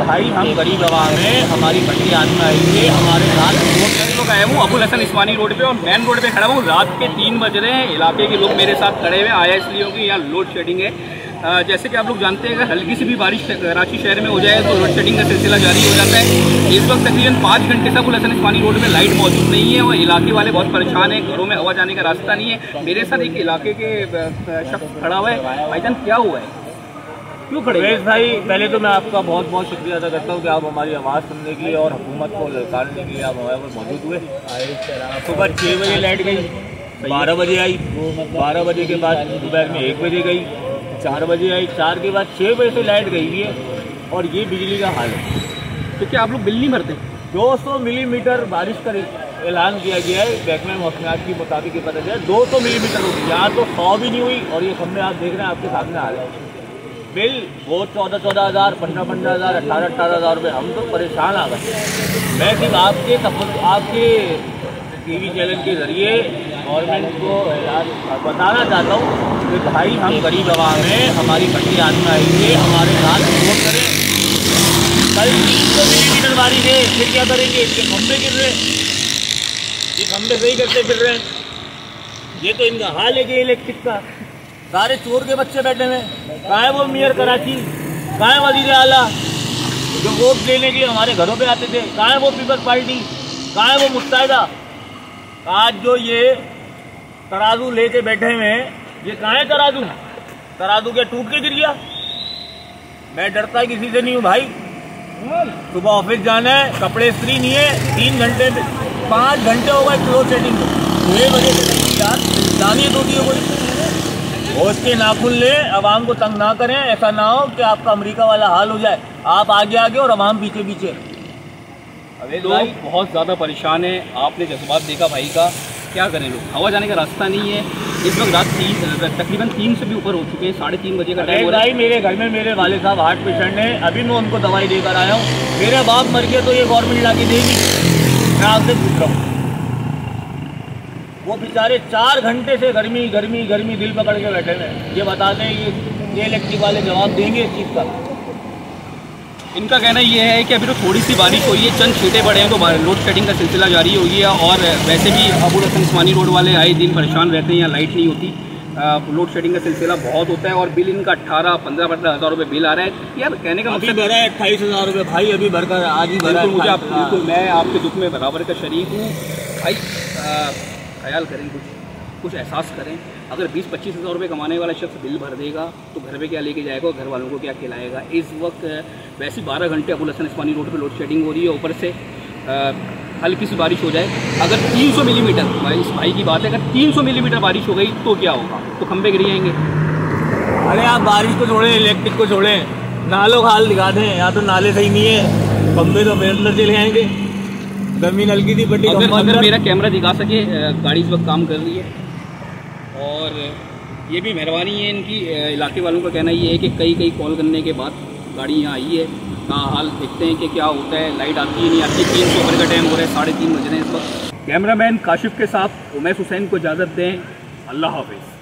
भाई हम गरीब आवाम हैं, हमारी मंडी आज में आई है, हमारे साथ लोग आए हूँ अबुल हसन इस्मानी रोड पे और मेन रोड पे खड़ा हूँ। रात के 3 बज रहे हैं। इलाके के लोग मेरे साथ खड़े हुए आया इसलिए क्योंकि यहाँ लोड शेडिंग है। जैसे कि आप लोग जानते हैं अगर हल्की सी भी बारिश कराची शहर में हो जाए तो लोड शेडिंग का सिलसिला जारी हो जाता है। इस वक्त तकरीबन 5 घंटे से अबुल हसन इस्मानी रोड पे लाइट मौजूद नहीं है और इलाके वाले बहुत परेशान हैं, घरों में हवा जाने का रास्ता नहीं है। मेरे साथ एक इलाके के शख्स खड़ा हुआ है। भाईजान क्या हुआ है, क्यों खड़े? भाई पहले तो मैं आपका बहुत बहुत शुक्रिया अदा करता हूँ कि आप हमारी आवाज़ सुनने के लिए और हुकूमत को ललकारने के लिए आप हमारे पर मौजूद हुए। सुबह 6 बजे लाइट गई, 12 बजे आई, 12 बजे के बाद दोपहर में 1 बजे गई, 4 बजे आई, 4 के बाद 6 बजे से लाइट गई हुई है और ये बिजली का हाल है। तो क्या आप लोग बिल नहीं भरते? 200 मिलीमीटर बारिश का ऐलान किया गया है, महकमे मौसमियात के मुताबिक पता चला 200 मिलीमीटर होगी, यहाँ तो 100 भी नहीं हुई। और ये खंभे आप देख रहे हैं, आपके सामने हाल है। बिल वो 14-14 हज़ार, 15-15 हज़ार, 18-18 हज़ार रुपये। हम तो परेशान आ गए। मैं सिर्फ आपके टीवी चैनल के ज़रिए गवर्नमेंट को बताना चाहता हूँ कि भाई हम गरीब आवाम हैं, हमारी मंडी आज में आई है, हमारे साथ सपोर्ट करें। कल 300 मिलीमीटर बारिश है, फिर क्या करेंगे? इसके खंभे गिर रहे हैं, ये खंभे सही करते फिर रहे हैं। ये तो इनका हाल है कि इलेक्ट्रिक का। सारे चोर के बच्चे बैठे हुए। कहाँ है वो मेयर कराची, कहाँ है वज़ीर आला जो वोट लेने के लिए हमारे घरों पे आते थे? कहाँ है वो पीपल्स पार्टी, कहाँ है वो मुत्तहिदा? आज जो ये तराजू लेके बैठे हुए हैं, ये कहाँ है तराजू? तराजू क्या टूट के गिर गया? मैं डरता किसी से नहीं हूँ भाई। सुबह ऑफिस जाना है, कपड़े इस्त्री नहीं है, 3 घंटे 5 घंटे हो गए क्लोज सेटिंग को। 6 बजे से यार इंसानियत होती है कोई। होश के नाखून ले, अवाम को तंग ना करें। ऐसा ना हो कि आपका अमेरिका वाला हाल हो जाए, आप आगे आगे और अवाम पीछे पीछे। लोग बहुत ज़्यादा परेशान है। आपने जज्बात देखा भाई का, क्या करें लोग, हवा जाने का रास्ता नहीं है। इस वक्त रात तकरीबन 3 से भी ऊपर हो चुके हैं, 3:30 बजे का टाइम हो रहा है। मेरे घर में मेरे वाले साहब हार्ट पेशेंट हैं, अभी मैं उनको दवाई देकर आया हूँ। मेरे बाप मर गए तो ये गवर्नमेंट ला के देगी? मैं आपसे पूछ रहा हूँ। वो बेचारे 4 घंटे से गर्मी गर्मी गर्मी दिल पकड़ के बैठे हैं। ये बता दें ये इलेक्ट्रिक वाले जवाब देंगे इस चीज़ का? इनका कहना ये है कि अभी तो थोड़ी सी बारिश हुई है, चंद छींटे पड़े हैं तो लोड शेडिंग का सिलसिला जारी हो गया। और वैसे भी अबुल हसन इस्मानी रोड वाले आए दिन परेशान रहते हैं, यहाँ लाइट नहीं होती। लोड शेडिंग का सिलसिला बहुत होता है और बिल इनका 18-15 हज़ार रुपये बिल आ रहा है। यार कहने का मतलब भरा है 28 हज़ार रुपये भाई, अभी भरकर आज ही भरा। मुझे बिल्कुल मैं आपके दुख में बराबर का शरीक हूँ भाई। ख्याल करें, कुछ एहसास करें। अगर 20-25 हज़ार रुपये कमाने वाला शख्स बिल भर देगा तो घर पे क्या लेके जाएगा और घर वालों को क्या खिलाएगा? इस वक्त वैसे 12 घंटे अबुल हसन इस्मानी रोड पे लोड शेडिंग हो रही है। ऊपर से हल्की सी बारिश हो जाए, अगर 300 मिलीमीटर, भाई इस भाई की बात है, अगर 300 मिलीमीटर बारिश हो गई तो क्या होगा? तो खंभे गिर जाएंगे। अरे आप बारिश को छोड़ें, इलेक्ट्रिक को छोड़ें, नालों का हाल दिखा दें। यहाँ तो नाले सही नहीं है, खंभे तो मेरे अंदर चले आएंगे। जमीन हल्की थी बड़ी। अगर मेरा कैमरा दिखा सके, गाड़ी इस वक्त काम कर रही है। और ये भी मेहरबानी है इनकी। इलाके वालों का कहना ये है कि कई कॉल करने के बाद गाड़ी यहाँ आई है। हाल देखते हैं कि क्या होता है। लाइट आती है नहीं आती। 3 से ऊपर का टाइम हो रहा है, 3:30 बज रहे हैं इस वक्त। कैमरामैन काशिफ के साथ उमैस हुसैन को इजाज़त दें। अल्लाह हाफिज़।